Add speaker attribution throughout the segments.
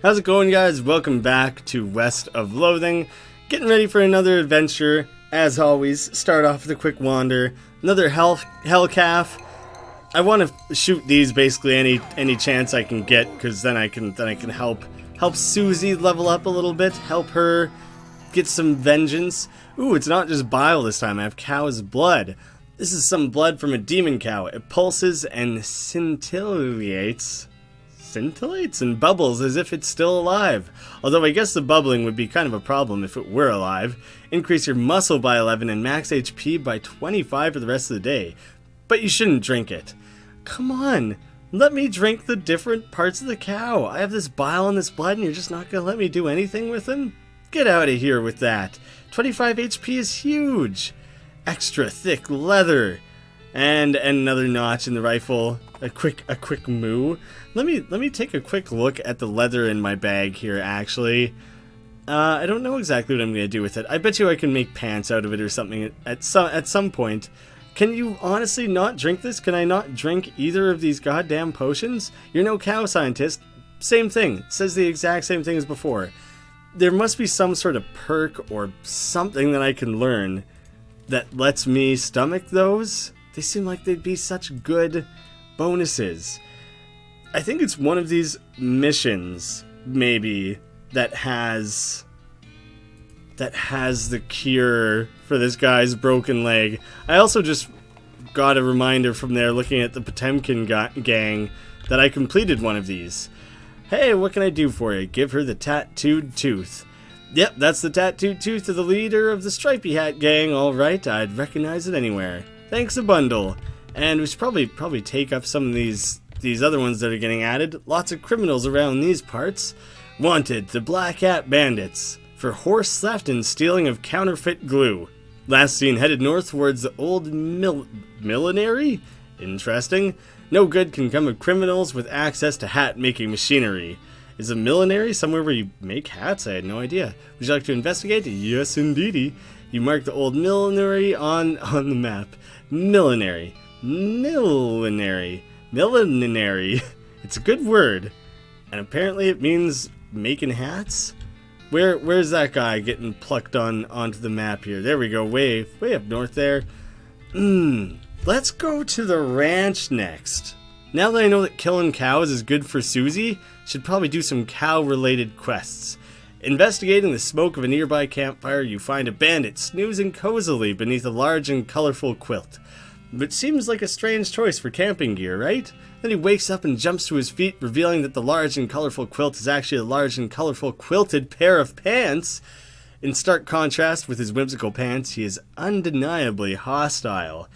Speaker 1: How's it going, guys? Welcome back to West of Loathing. Getting ready for another adventure. As always, start off with a quick wander. Another hellcalf. I want to shoot these basically any chance I can get, because then I can help Susie level up a little bit, help her get some vengeance. Ooh, it's not just bile this time. I have cow's blood. This is some blood from a demon cow. It pulses and scintillates and bubbles as if it's still alive. Although I guess the bubbling would be kind of a problem if it were alive. Increase your muscle by 11 and max HP by 25 for the rest of the day. But you shouldn't drink it. Come on, let me drink the different parts of the cow. I have this bile and this blood and you're just not going to let me do anything with them? Get out of here with that. 25 HP is huge. Extra thick leather. And another notch in the rifle. A quick moo. Let me take a quick look at the leather in my bag here, actually. I don't know exactly what I'm going to do with it. I bet you I can make pants out of it or something at some point. Can you honestly not drink this? Can I not drink either of these goddamn potions? You're no cow scientist. Same thing. It says the exact same thing as before. There must be some sort of perk or something that I can learn that lets me stomach those. They seem like they'd be such good bonuses. I think it's one of these missions, maybe, that has the cure for this guy's broken leg. I also just got a reminder from there looking at the Potemkin gang that I completed one of these. Hey, what can I do for you? Give her the tattooed tooth. Yep, that's the tattooed tooth of the leader of the Stripy Hat gang. Alright, I'd recognize it anywhere. Thanks a bundle. And we should probably take up some of these other ones that are getting added. Lots of criminals around these parts. Wanted, the Black Hat Bandits, for horse theft and stealing of counterfeit glue. Last seen headed north towards the old millinery? Interesting. No good can come of criminals with access to hat-making machinery. Is a millinery somewhere where you make hats? I had no idea. Would you like to investigate? Yes, indeedy. You mark the old millinery on the map. Millinery. It's a good word. And apparently it means making hats? Where's that guy getting plucked onto the map here? There we go, way up north there. Let's go to the ranch next. Now that I know that killing cows is good for Susie, should probably do some cow-related quests. Investigating the smoke of a nearby campfire, you find a bandit snoozing cozily beneath a large and colorful quilt. Which seems like a strange choice for camping gear, right? Then he wakes up and jumps to his feet, revealing that the large and colorful quilt is actually a large and colorful quilted pair of pants. In stark contrast with his whimsical pants, he is undeniably hostile.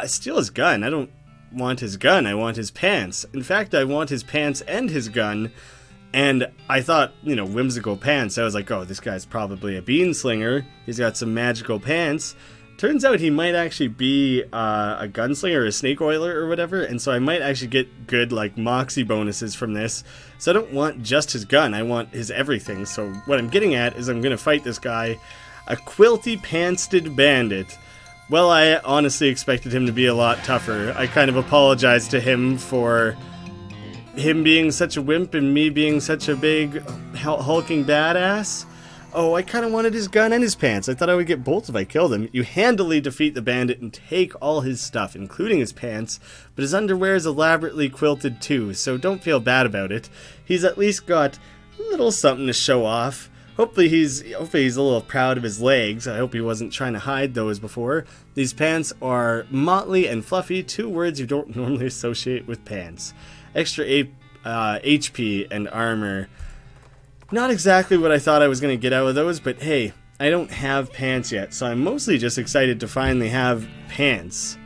Speaker 1: Steal his gun. I don't want his gun, I want his pants. In fact, I want his pants and his gun. And I thought, whimsical pants. I was like, oh, this guy's probably a bean slinger. He's got some magical pants. Turns out he might actually be a gunslinger or a snake oiler or whatever, and so I might actually get good, moxie bonuses from this. So I don't want just his gun, I want his everything. So what I'm getting at is I'm going to fight this guy, a quilty pantsed bandit. Well, I honestly expected him to be a lot tougher. I kind of apologized to him for him being such a wimp and me being such a big hulking badass. Oh, I kind of wanted his gun and his pants. I thought I would get both if I killed him. You handily defeat the bandit and take all his stuff, including his pants, but his underwear is elaborately quilted too, so don't feel bad about it. He's at least got a little something to show off. Hopefully he's a little proud of his legs. I hope he wasn't trying to hide those before. These pants are motley and fluffy, two words you don't normally associate with pants. Extra HP and armor. Not exactly what I thought I was going to get out of those, but hey, I don't have pants yet, so I'm mostly just excited to finally have pants.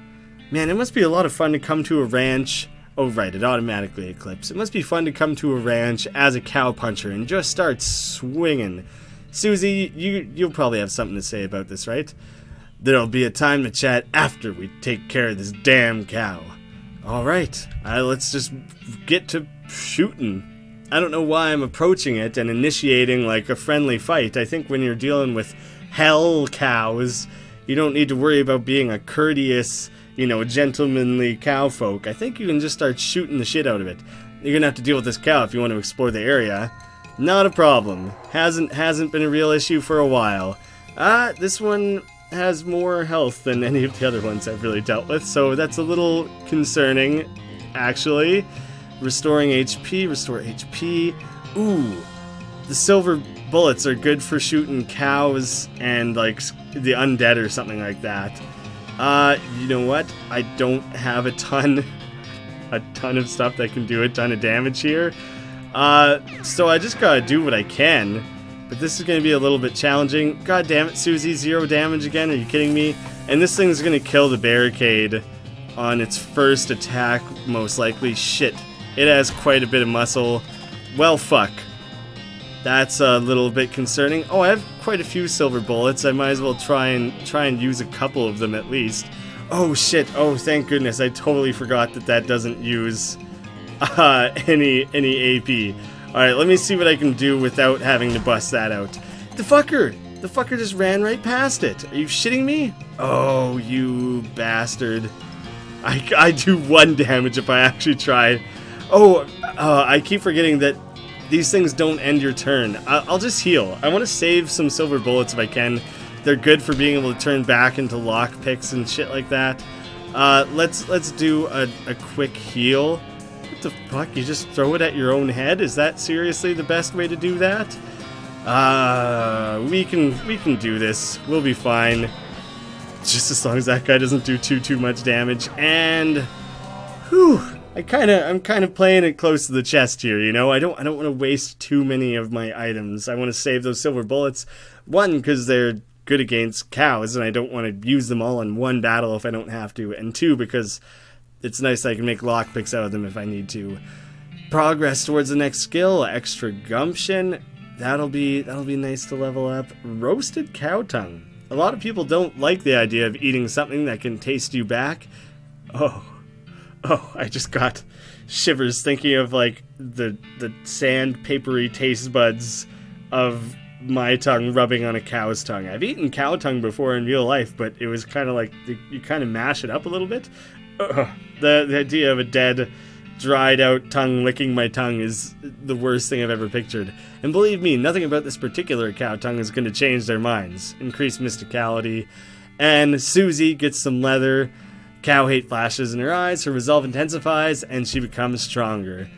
Speaker 1: Man, it must be a lot of fun to come to a ranch. Oh right, it automatically eclipsed. It must be fun to come to a ranch as a cowpuncher and just start swinging. Susie, you'll probably have something to say about this, right? There'll be a time to chat after we take care of this damn cow. Alright, let's just get to shooting. I don't know why I'm approaching it and initiating a friendly fight. I think when you're dealing with hell cows, you don't need to worry about being a courteous, gentlemanly cowfolk. I think you can just start shooting the shit out of it. you're gonna have to deal with this cow if you want to explore the area. Not a problem. Hasn't been a real issue for a while. This one has more health than any of the other ones I've really dealt with, so that's a little concerning, actually. Restoring HP, restore HP. Ooh, the silver bullets are good for shooting cows and, like, the undead or something like that. You know what? I don't have a ton of stuff that can do a ton of damage here. So I just gotta do what I can. But this is gonna be a little bit challenging. God damn it, Susie, 0 damage again? Are you kidding me? And this thing's gonna kill the barricade on its first attack, most likely. Shit. It has quite a bit of muscle. Well, fuck. That's a little bit concerning. Oh, I have quite a few silver bullets. I might as well try and use a couple of them at least. Oh shit. Oh, thank goodness. I totally forgot that doesn't use any AP. Alright, let me see what I can do without having to bust that out. The fucker just ran right past it. Are you shitting me? Oh, you bastard. I do 1 damage if I actually try. Oh, I keep forgetting that these things don't end your turn. I'll just heal. I want to save some silver bullets if I can. They're good for being able to turn back into lockpicks and shit like that. Let's do a quick heal. What the fuck? You just throw it at your own head? Is that seriously the best way to do that? We can do this. We'll be fine. Just as long as that guy doesn't do too much damage. And whew, I'm kind of playing it close to the chest here, you know? I don't want to waste too many of my items. I want to save those silver bullets. 1, because they're good against cows, and I don't want to use them all in one battle if I don't have to. And 2, because it's nice that I can make lockpicks out of them if I need to. Progress towards the next skill, extra gumption. That'll be nice to level up. Roasted cow tongue. A lot of people don't like the idea of eating something that can taste you back. Oh, I just got shivers thinking of, like, the sandpapery taste buds of my tongue rubbing on a cow's tongue. I've eaten cow tongue before in real life, but it was kind of like you kind of mash it up a little bit. The idea of a dead, dried out tongue licking my tongue is the worst thing I've ever pictured. And believe me, nothing about this particular cow tongue is going to change their minds. Increased mysticality. And Susie gets some leather. Cow hate flashes in her eyes, her resolve intensifies, and she becomes stronger.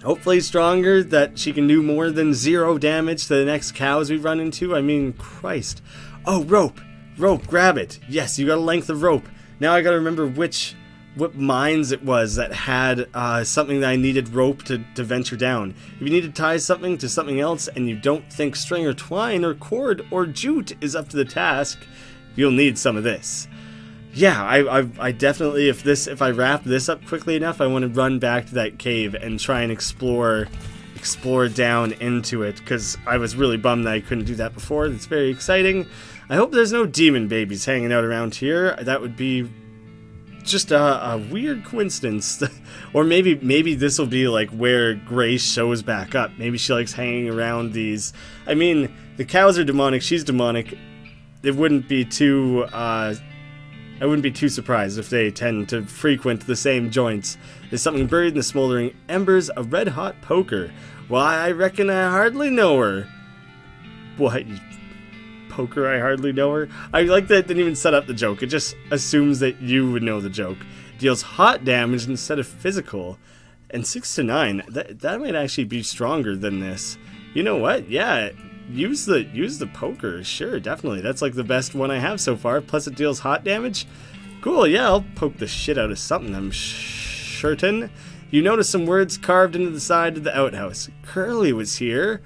Speaker 1: Hopefully stronger, that she can do more than 0 damage to the next cows we run into. I mean, Christ. Oh, rope! Rope, grab it! Yes, you got a length of rope. Now I gotta remember what mines it was that had something that I needed rope to venture down. If you need to tie something to something else and you don't think string or twine or cord or jute is up to the task, you'll need some of this. Yeah, I definitely, if I wrap this up quickly enough, I want to run back to that cave and try and explore down into it, because I was really bummed that I couldn't do that before. That's very exciting. I hope there's no demon babies hanging out around here. That would be just a weird coincidence. Or maybe this will be like where Grace shows back up. Maybe she likes hanging around these. I mean, the cows are demonic, she's demonic. It wouldn't be too I wouldn't be too surprised if they tend to frequent the same joints. There's something buried in the smoldering embers, a red-hot poker. Why, I reckon I hardly know her. What? Poker, I hardly know her? I like that it didn't even set up the joke. It just assumes that you would know the joke. Deals hot damage instead of physical. And 6 to 9. That might actually be stronger than this. You know what? Yeah. Use the poker, sure, definitely. That's like the best one I have so far. Plus it deals hot damage. Cool, yeah, I'll poke the shit out of something, I'm certain. You notice some words carved into the side of the outhouse. Curly was here.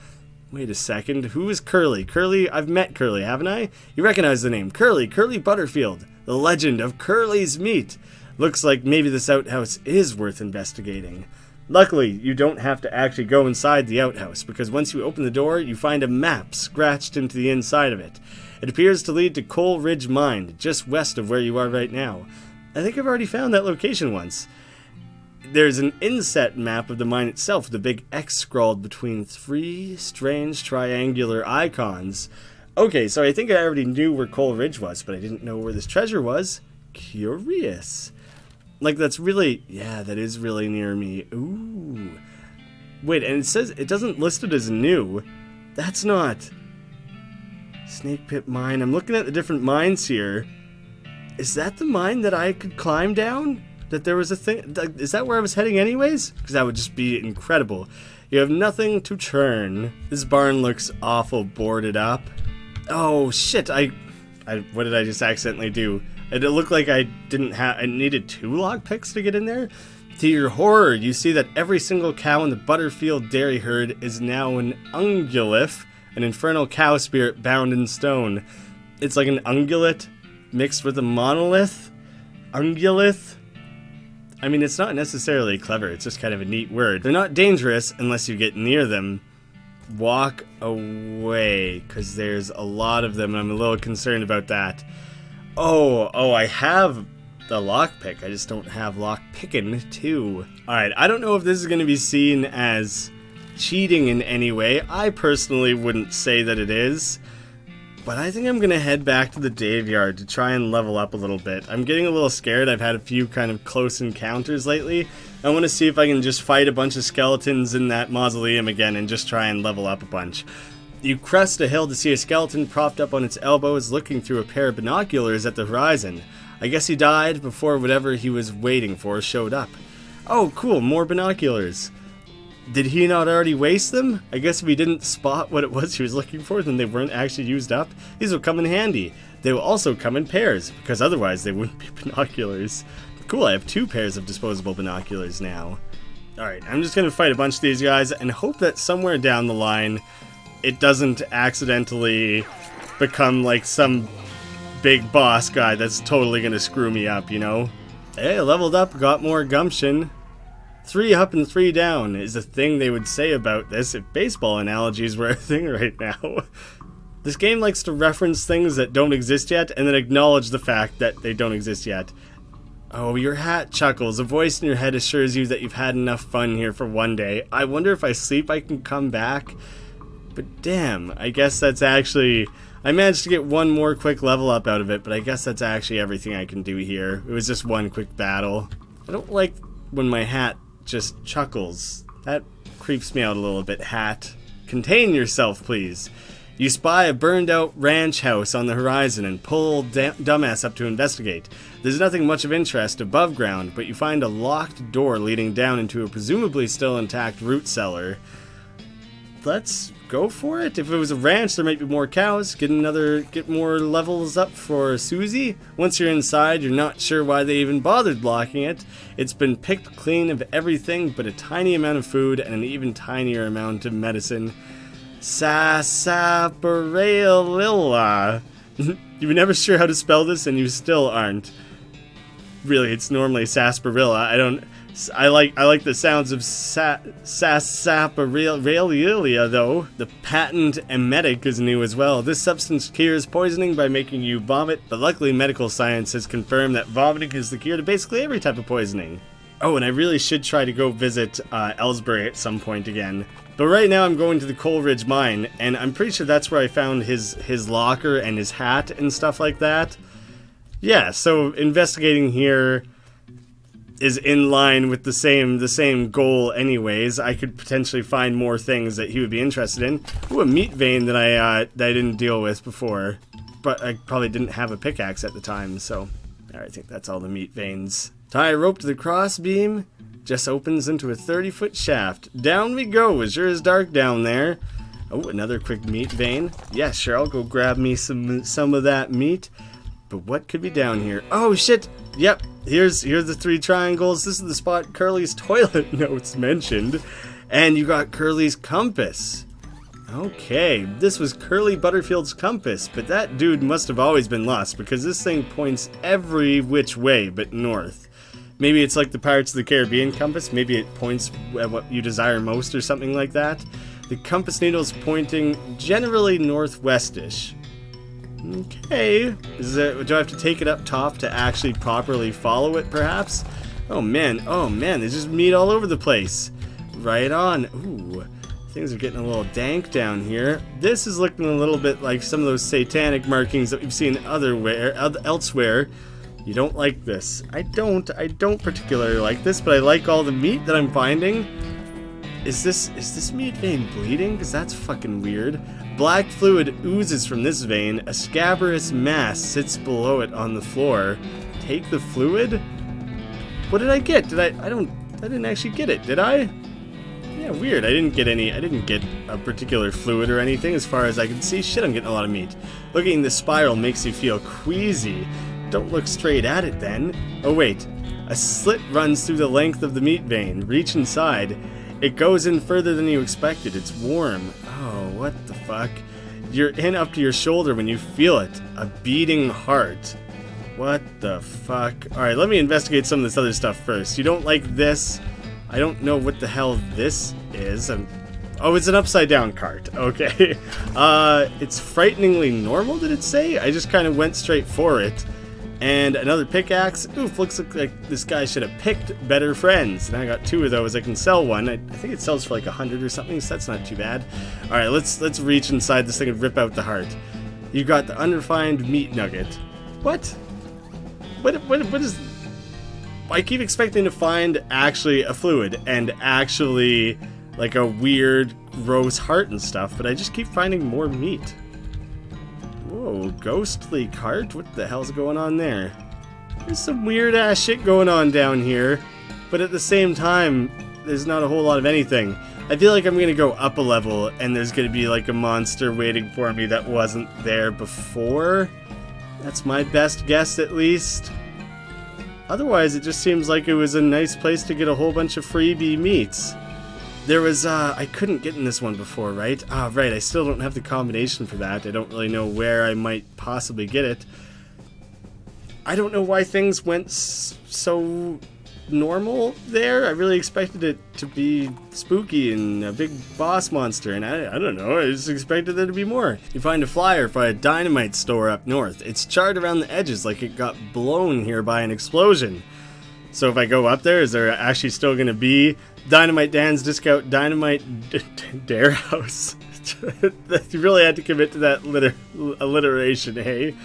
Speaker 1: Wait a second, who is Curly? Curly, I've met Curly, haven't I? You recognize the name. Curly Butterfield. The legend of Curly's meat. Looks like maybe this outhouse is worth investigating. Luckily, you don't have to actually go inside the outhouse, because once you open the door, you find a map scratched into the inside of it. It appears to lead to Kole Ridge Mine, just west of where you are right now. I think I've already found that location once. There's an inset map of the mine itself, with a big X scrawled between 3 strange triangular icons. Okay, so I think I already knew where Kole Ridge was, but I didn't know where this treasure was. Curious. Like, that's really... Yeah, that is really near me. Ooh. Wait, and it says... It doesn't list it as new. That's not... Snake Pit Mine. I'm looking at the different mines here. Is that the mine that I could climb down? That there was a thing... Is that where I was heading anyways? Because that would just be incredible. You have nothing to churn. This barn looks awful boarded up. Oh, shit. What did I just accidentally do? It looked like I needed 2 lockpicks to get in there. To your horror, you see that every single cow in the Butterfield dairy herd is now an ungulith, an infernal cow spirit bound in stone. It's like an ungulith mixed with a monolith. Ungulith? I mean, it's not necessarily clever, it's just kind of a neat word. They're not dangerous unless you get near them. Walk away, because there's a lot of them, and I'm a little concerned about that. Oh, I have the lockpick. I just don't have lockpicking too. Alright, I don't know if this is going to be seen as cheating in any way. I personally wouldn't say that it is. But I think I'm going to head back to the Daveyard to try and level up a little bit. I'm getting a little scared. I've had a few kind of close encounters lately. I want to see if I can just fight a bunch of skeletons in that mausoleum again and just try and level up a bunch. You crest a hill to see a skeleton propped up on its elbows looking through a pair of binoculars at the horizon. I guess he died before whatever he was waiting for showed up. Oh, cool, more binoculars. Did he not already waste them? I guess if he didn't spot what it was he was looking for, then they weren't actually used up. These will come in handy. They will also come in pairs, because otherwise they wouldn't be binoculars. Cool, I have 2 pairs of disposable binoculars now. Alright, I'm just going to fight a bunch of these guys and hope that somewhere down the line it doesn't accidentally become like some big boss guy that's totally going to screw me up, you know? Hey, leveled up, got more gumption. 3 up and 3 down is a thing they would say about this if baseball analogies were a thing right now. This game likes to reference things that don't exist yet and then acknowledge the fact that they don't exist yet. Oh, your hat chuckles. A voice in your head assures you that you've had enough fun here for one day. I wonder if I sleep I can come back. But damn, I guess that's actually... I managed to get 1 more quick level up out of it, but I guess that's actually everything I can do here. It was just 1 quick battle. I don't like when my hat just chuckles. That creeps me out a little bit, hat. Contain yourself, please. You spy a burned out ranch house on the horizon and pull dumbass up to investigate. There's nothing much of interest above ground, but you find a locked door leading down into a presumably still intact root cellar. Let's go for it. If it was a ranch, there might be more cows. Get more levels up for Susie. Once you're inside, you're not sure why they even bothered locking it. It's been picked clean of everything but a tiny amount of food and an even tinier amount of medicine. Sasssapparaililla. You were never sure how to spell this, and you still aren't. Really, it's normally sarsaparilla. I like the sounds of Sasssapparaililla, though. The patent emetic is new as well. This substance cures poisoning by making you vomit, but luckily medical science has confirmed that vomiting is the cure to basically every type of poisoning. Oh, and I really should try to go visit Ellsbury at some point again. But right now I'm going to the Kole Ridge Mine, and I'm pretty sure that's where I found his locker and his hat and stuff like that. Yeah, so investigating here is in line with the same goal anyways. I could potentially find more things that he would be interested in. Ooh, a meat vein that I didn't deal with before. But I probably didn't have a pickaxe at the time, so... I think that's all the meat veins. Tie a rope to the crossbeam. Just opens into a 30-foot shaft. Down we go. It sure is dark down there. Oh, another quick meat vein. Yeah, sure, I'll go grab me some of that meat. But what could be down here? Oh, shit! Yep, here's the 3 triangles. This is the spot Curly's toilet notes mentioned. And you got Curly's compass. Okay, this was Curly Butterfield's compass, but that dude must have always been lost because this thing points every which way but north. Maybe it's like the Pirates of the Caribbean compass. Maybe it points at what you desire most or something like that. The compass needle's pointing generally northwestish. Okay, do I have to take it up top to actually properly follow it, perhaps? Oh man, there's just meat all over the place. Right on. Ooh, things are getting a little dank down here. This is looking a little bit like some of those satanic markings that we've seen elsewhere. You don't like this. I don't particularly like this, but I like all the meat that I'm finding. Is this meat vein bleeding? Because that's fucking weird. Black fluid oozes from this vein. A scabrous mass sits below it on the floor. Take the fluid? What did I get? I didn't actually get it, did I? Yeah, weird. I didn't get a particular fluid or anything as far as I can see. Shit, I'm getting a lot of meat. Looking at the spiral makes you feel queasy. Don't look straight at it then. Oh wait. A slit runs through the length of the meat vein. Reach inside. It goes in further than you expected. It's warm. Oh, what the fuck? You're in up to your shoulder when you feel it. A beating heart. What the fuck? Alright, let me investigate some of this other stuff first. You don't like this? I don't know what the hell this is. Oh, it's an upside down cart. Okay. It's frighteningly normal, did it say? I just kind of went straight for it. And another pickaxe. Oof, looks like this guy should have picked better friends. And I got 2 of those. I can sell one. I think it sells for like 100 or something, so that's not too bad. Alright, let's reach inside this thing and rip out the heart. You got the unrefined meat nugget. What? What is... I keep expecting to find actually a fluid and actually like a weird gross heart and stuff, but I just keep finding more meat. Whoa, ghostly cart? What the hell's going on there? There's some weird ass shit going on down here, but at the same time, there's not a whole lot of anything. I feel like I'm gonna go up a level and there's gonna be like a monster waiting for me that wasn't there before. That's my best guess, at least. Otherwise, it just seems like it was a nice place to get a whole bunch of freebie meats. There was, I couldn't get in this one before, right? Ah, right, I still don't have the combination for that. I don't really know where I might possibly get it. I don't know why things went so normal there. I really expected it to be spooky and a big boss monster, and I don't know, I just expected there to be more. You find a flyer for a dynamite store up north. It's charred around the edges like it got blown here by an explosion. So if I go up there, is there actually still going to be Dynamite Dan's Discount Dynamite Dare House? You really had to commit to that alliteration, hey?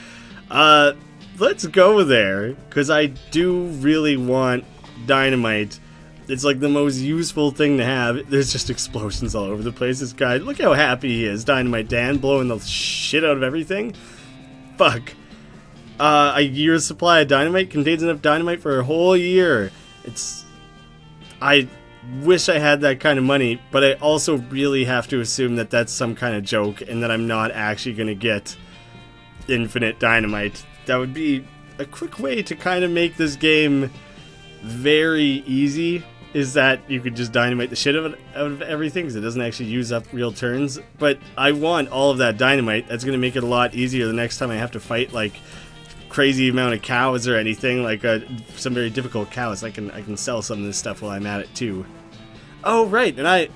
Speaker 1: Let's go there, because I do really want dynamite. It's like the most useful thing to have. There's just explosions all over the place. This guy, look how happy he is. Dynamite Dan blowing the shit out of everything. Fuck. A year's supply of dynamite contains enough dynamite for a whole year. I wish I had that kind of money, but I also really have to assume that that's some kind of joke and that I'm not actually going to get infinite dynamite. That would be a quick way to kind of make this game very easy, is that you could just dynamite the shit out of everything because it doesn't actually use up real turns. But I want all of that dynamite. That's going to make it a lot easier the next time I have to fight like crazy amount of cows or anything, like some very difficult cows. I can sell some of this stuff while I'm at it too. Oh right, and I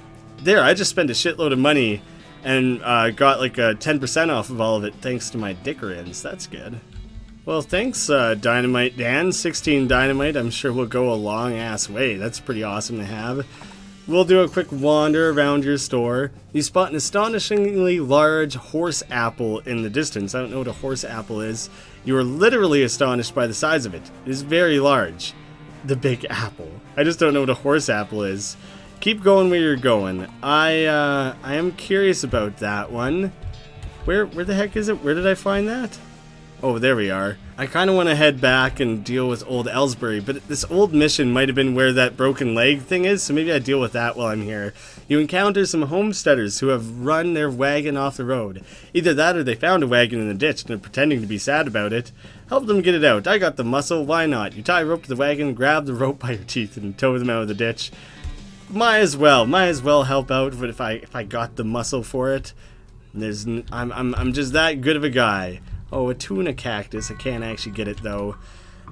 Speaker 1: just spent a shitload of money and got like a 10% off of all of it thanks to my dickerins. That's good. Well, thanks, Dynamite Dan. 16 dynamite, I'm sure will go a long-ass way. That's pretty awesome to have. We'll do a quick wander around your store. You spot an astonishingly large horse apple in the distance. I don't know what a horse apple is. You are literally astonished by the size of it. It is very large. The big apple. I just don't know what a horse apple is. Keep going where you're going. I am curious about that one. Where the heck is it? Where did I find that? Oh, there we are. I kind of want to head back and deal with old Ellsbury, but this old mission might have been where that broken leg thing is, so maybe I deal with that while I'm here. You encounter some homesteaders who have run their wagon off the road. Either that or they found a wagon in the ditch and are pretending to be sad about it. Help them get it out. I got the muscle, why not? You tie a rope to the wagon, grab the rope by your teeth, and tow them out of the ditch. Might as well help out, but if I got the muscle for it, I'm just that good of a guy. Oh, a tuna cactus. I can't actually get it, though.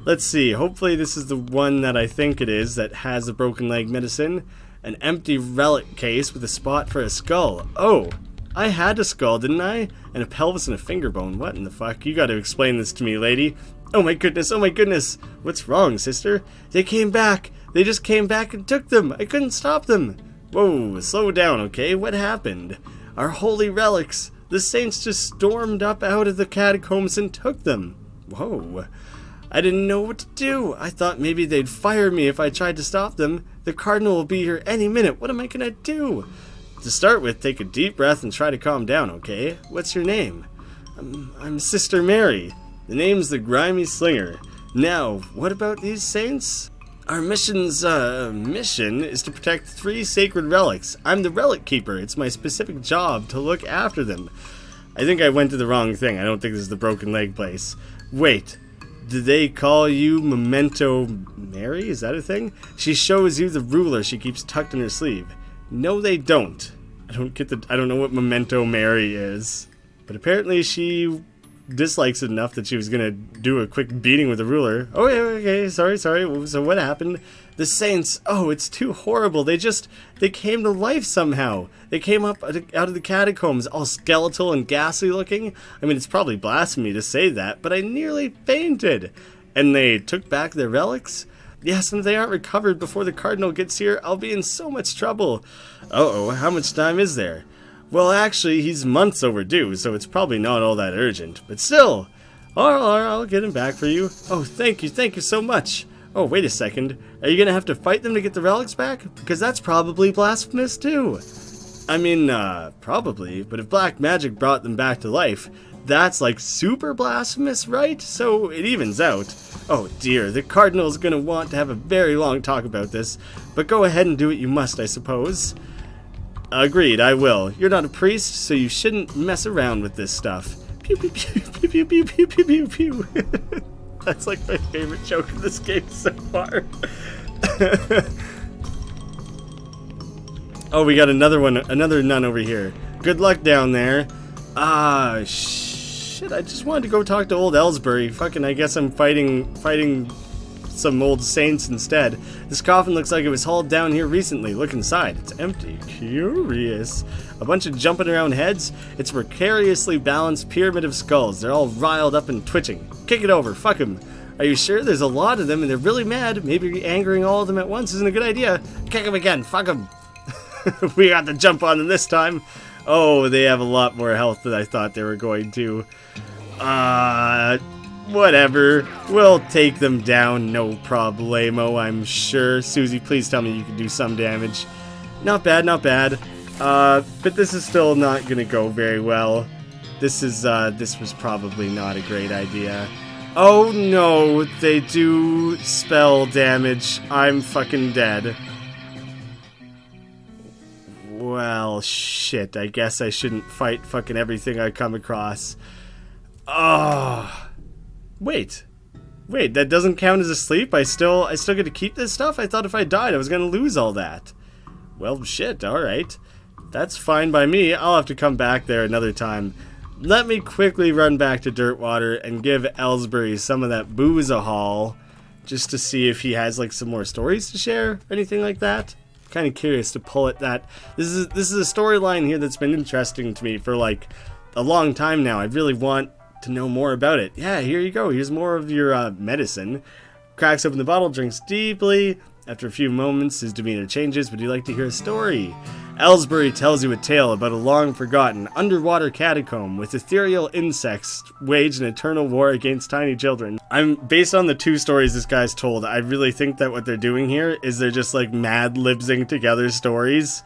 Speaker 1: Let's see. Hopefully this is the one that I think it is that has the broken leg medicine. An empty relic case with a spot for a skull. Oh, I had a skull, didn't I? And a pelvis and a finger bone. What in the fuck? You gotta explain this to me, lady. Oh my goodness, oh my goodness. What's wrong, sister? They came back. They just came back and took them. I couldn't stop them. Whoa, slow down, okay? What happened? Our holy relics. The saints just stormed up out of the catacombs and took them. Whoa. I didn't know what to do. I thought maybe they'd fire me if I tried to stop them. The cardinal will be here any minute. What am I gonna do? To start with, take a deep breath and try to calm down, okay? What's your name? I'm Sister Mary. The name's the Grimy Slinger. Now, what about these saints? Our mission is to protect 3 sacred relics. I'm the Relic Keeper. It's my specific job to look after them. I think I went to the wrong thing. I don't think this is the broken leg place. Wait, do they call you Memento Mary? Is that a thing? She shows you the ruler she keeps tucked in her sleeve. No, they don't. I don't know what Memento Mary is. But apparently she dislikes it enough that she was gonna do a quick beating with the ruler. Oh, yeah, okay, sorry. So what happened? The saints, oh, it's too horrible. They came to life somehow. They came up out of the catacombs, all skeletal and ghastly looking. I mean, it's probably blasphemy to say that, but I nearly fainted. And they took back their relics? Yes, and if they aren't recovered before the cardinal gets here, I'll be in so much trouble. Uh-oh, how much time is there? Well, actually, he's months overdue, so it's probably not all that urgent. But still, I'll get him back for you. Oh, thank you so much. Oh, wait a second. Are you gonna have to fight them to get the relics back? Because that's probably blasphemous too. I mean, probably, but if black magic brought them back to life, that's like super blasphemous, right? So it evens out. Oh dear, the cardinal's gonna want to have a very long talk about this, but go ahead and do what you must, I suppose. Agreed, I will. You're not a priest, so you shouldn't mess around with this stuff. Pew pew pew pew pew pew pew pew pew. That's like my favorite joke in this game so far. Oh, we got another one, another nun over here. Good luck down there. Shit, I just wanted to go talk to old Ellsbury. Fucking, I guess I'm fighting some old saints instead. This coffin looks like it was hauled down here recently. Look inside. It's empty. Curious. A bunch of jumping around heads. It's a precariously balanced pyramid of skulls. They're all riled up and twitching. Kick it over. Fuck them. Are you sure? There's a lot of them and they're really mad. Maybe angering all of them at once isn't a good idea. Kick them again. Fuck them. We got to jump on them this time. Oh, they have a lot more health than I thought they were going to. Whatever. We'll take them down, no problemo, I'm sure. Susie, please tell me you can do some damage. Not bad, not bad. But this is still not gonna go very well. This was probably not a great idea. Oh no, they do spell damage. I'm fucking dead. Well, shit, I guess I shouldn't fight fucking everything I come across. Oh. Wait, that doesn't count as a sleep? I still get to keep this stuff? I thought if I died I was gonna lose all that. Well, shit, alright. That's fine by me. I'll have to come back there another time. Let me quickly run back to Dirtwater and give Ellsbury some of that booze a haul, just to see if he has like some more stories to share, or anything like that. Kind of curious to pull at that. This is a storyline here that's been interesting to me for like a long time now. I really want to know more about it. Yeah, here you go. Here's more of your medicine. Cracks open the bottle, drinks deeply. After a few moments, his demeanor changes. Would you like to hear a story? Ellsbury tells you a tale about a long-forgotten underwater catacomb with ethereal insects wage an eternal war against tiny children. Based on the 2 stories this guy's told, I really think that what they're doing here is they're just like mad libsing together stories.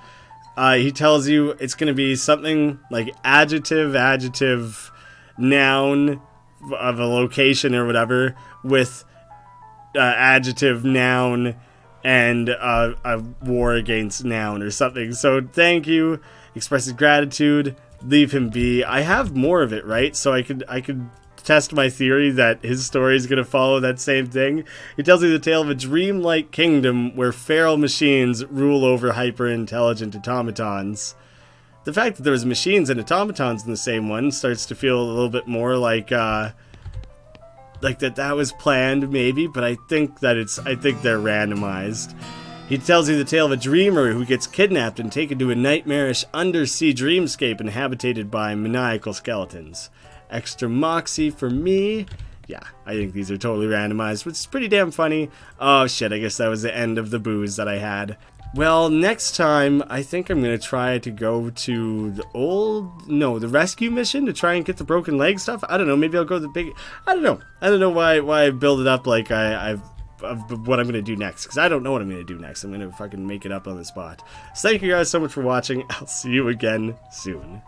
Speaker 1: He tells you it's going to be something like adjective, noun of a location or whatever with adjective, noun, and a war against noun or something. So thank you, expresses gratitude, leave him be. I have more of it, right? So I could test my theory that his story is going to follow that same thing. He tells me the tale of a dreamlike kingdom where feral machines rule over hyper-intelligent automatons. The fact that there was machines and automatons in the same one starts to feel a little bit more like that was planned, maybe, but I think they're randomized. He tells you the tale of a dreamer who gets kidnapped and taken to a nightmarish undersea dreamscape inhabited by maniacal skeletons. Extra moxie for me. Yeah, I think these are totally randomized, which is pretty damn funny. Oh shit, I guess that was the end of the booze that I had. Well, next time, I think I'm going to try to go to the rescue mission to try and get the broken leg stuff. I don't know, maybe I'll go to the big... I don't know why I build it up like of what I'm going to do next, because I don't know what I'm going to do next. I'm going to fucking make it up on the spot. So thank you guys so much for watching. I'll see you again soon.